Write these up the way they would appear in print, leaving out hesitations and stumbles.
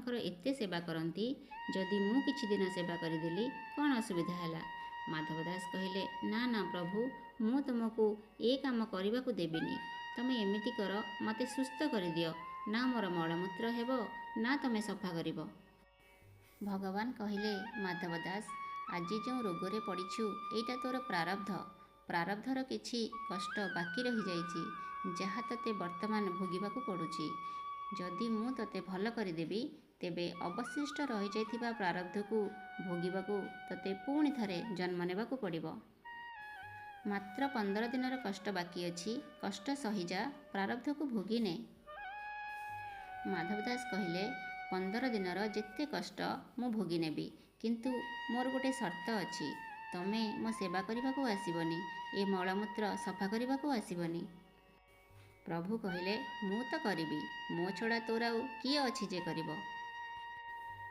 ଭଗବାନଙ୍କର ଏତେ ସେବା କରନ୍ତି, ଯଦି ମୁଁ କିଛି ଦିନ ସେବା କରିଦେଲି କ'ଣ ଅସୁବିଧା ହେଲା? ମାଧବ ଦାସ କହିଲେ, ନା ନା ପ୍ରଭୁ, ମୁଁ ତୁମକୁ ଏ କାମ କରିବାକୁ ଦେବିନି। ତମେ ଏମିତି କର, ମୋତେ ସୁସ୍ଥ କରିଦିଅ। ନା ମୋର ମଳମୂତ୍ର ହେବ, ନା ତମେ ସଫା କରିବ। ଭଗବାନ କହିଲେ, ମାଧବ ଦାସ, ଆଜି ଯେଉଁ ରୋଗରେ ପଡ଼ିଛୁ ଏଇଟା ତୋର ପ୍ରାରବ୍ଧ। ପ୍ରାରବ୍ଧର କିଛି କଷ୍ଟ ବାକି ରହିଯାଇଛି, ଯାହା ତୋତେ ବର୍ତ୍ତମାନ ଭୋଗିବାକୁ ପଡ଼ୁଛି। ଯଦି ମୁଁ ତୋତେ ଭଲ କରିଦେବି, ତେବେ ଅବଶିଷ୍ଟ ରହିଯାଇଥିବା ପ୍ରାରବ୍ଧକୁ ଭୋଗିବାକୁ ତୋତେ ପୁଣି ଥରେ ଜନ୍ମ ନେବାକୁ ପଡ଼ିବ। ମାତ୍ର 15 ଦିନର କଷ୍ଟ ବାକି ଅଛି, କଷ୍ଟ ସହିଯା, ପ୍ରାରବ୍ଧକୁ ଭୋଗିନେ। ମାଧବ ଦାସ କହିଲେ, 15 ଦିନର ଯେତେ କଷ୍ଟ ମୁଁ ଭୋଗି ନେବି, କିନ୍ତୁ ମୋର ଗୋଟେ ସର୍ତ୍ତ ଅଛି। ତମେ ମୋ ସେବା କରିବାକୁ ଆସିବନି, ଏ ମଳମୂତ୍ର ସଫା କରିବାକୁ ଆସିବନି। ପ୍ରଭୁ କହିଲେ, ମୁଁ ତ କରିବି, ମୋ ଛଡ଼ା ତୋର ଆଉ କିଏ ଅଛି ଯେ କରିବ?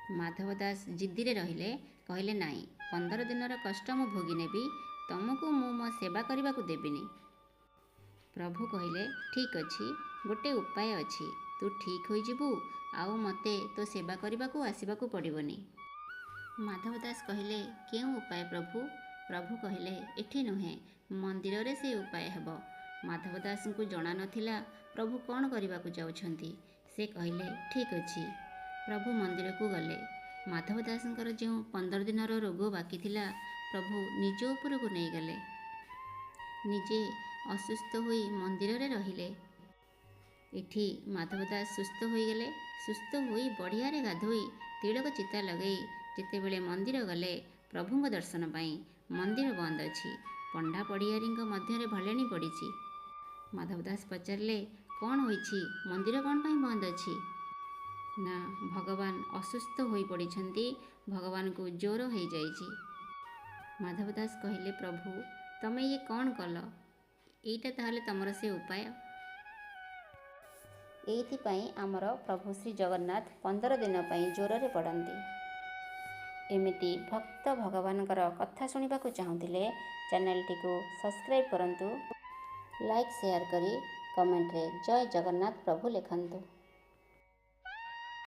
ମାଧବ ଦାସ ଜିଦ୍ଦିରେ ରହିଲେ, କହିଲେ, ନାଇଁ, 15 ଦିନର କଷ୍ଟ ମୁଁ ଭୋଗି ନେବି, ତମକୁ ମୁଁ ମୋ ସେବା କରିବାକୁ ଦେବିନି। ପ୍ରଭୁ କହିଲେ, ଠିକ୍ ଅଛି, ଗୋଟେ ଉପାୟ ଅଛି। ତୁ ଠିକ୍ ହୋଇଯିବୁ, ଆଉ ମୋତେ ତୋ ସେବା କରିବାକୁ ଆସିବାକୁ ପଡ଼ିବନି। ମାଧବ ଦାସ କହିଲେ, କେଉଁ ଉପାୟ ପ୍ରଭୁ? ପ୍ରଭୁ କହିଲେ, ଏଠି ନୁହେଁ, ମନ୍ଦିରରେ ସେ ଉପାୟ ହେବ। ମାଧବ ଦାସଙ୍କୁ ଜଣା ନଥିଲା ପ୍ରଭୁ କ'ଣ କରିବାକୁ ଯାଉଛନ୍ତି। ସେ କହିଲେ, ଠିକ୍ ଅଛି। ପ୍ରଭୁ ମନ୍ଦିରକୁ ଗଲେ। ମାଧବ ଦାସଙ୍କର ଯେଉଁ 15 ଦିନର ରୋଗ ବାକି ଥିଲା, ପ୍ରଭୁ ନିଜ ଉପରକୁ ନେଇଗଲେ। ନିଜେ ଅସୁସ୍ଥ ହୋଇ ମନ୍ଦିରରେ ରହିଲେ। ଏଠି ମାଧବ ଦାସ ସୁସ୍ଥ ହୋଇଗଲେ। ସୁସ୍ଥ ହୋଇ ବଢ଼ିଆରେ ଗାଧୋଇ ତିଳକ ଚିତା ଲଗାଇ ଯେତେବେଳେ ମନ୍ଦିର ଗଲେ ପ୍ରଭୁଙ୍କ ଦର୍ଶନ ପାଇଁ, ମନ୍ଦିର ବନ୍ଦ ଅଛି। ପଣ୍ଡା ପଡ଼ିଆରୀଙ୍କ ମଧ୍ୟରେ ଭଲେଣି ପଡ଼ିଛି। ମାଧବ ଦାସ ପଚାରିଲେ, କ'ଣ ହୋଇଛି? ମନ୍ଦିର କ'ଣ ପାଇଁ ବନ୍ଦ ଅଛି? ନା, ଭଗବାନ ଅସୁସ୍ଥ ହୋଇପଡ଼ିଛନ୍ତି, ଭଗବାନଙ୍କୁ ଜ୍ୱର ହୋଇଯାଇଛି। ମାଧବ ଦାସ କହିଲେ, ପ୍ରଭୁ, ତମେ ଇଏ କ'ଣ କଲ? ଏଇଟା ତାହେଲେ ତମର ସେ ଉପାୟ? ଏଇଥିପାଇଁ ଆମର ପ୍ରଭୁ ଶ୍ରୀ ଜଗନ୍ନାଥ 15 ଦିନ ପାଇଁ ଜ୍ୱରରେ ପଡ଼ନ୍ତି। ଏମିତି ଭକ୍ତ ଭଗବାନଙ୍କର କଥା ଶୁଣିବାକୁ ଚାହୁଁଥିଲେ ଚ୍ୟାନେଲଟିକୁ ସବସ୍କ୍ରାଇବ୍ କରନ୍ତୁ, ଲାଇକ୍ ସେୟାର କରି କମେଣ୍ଟରେ ଜୟ ଜଗନ୍ନାଥ ପ୍ରଭୁ ଲେଖନ୍ତୁ।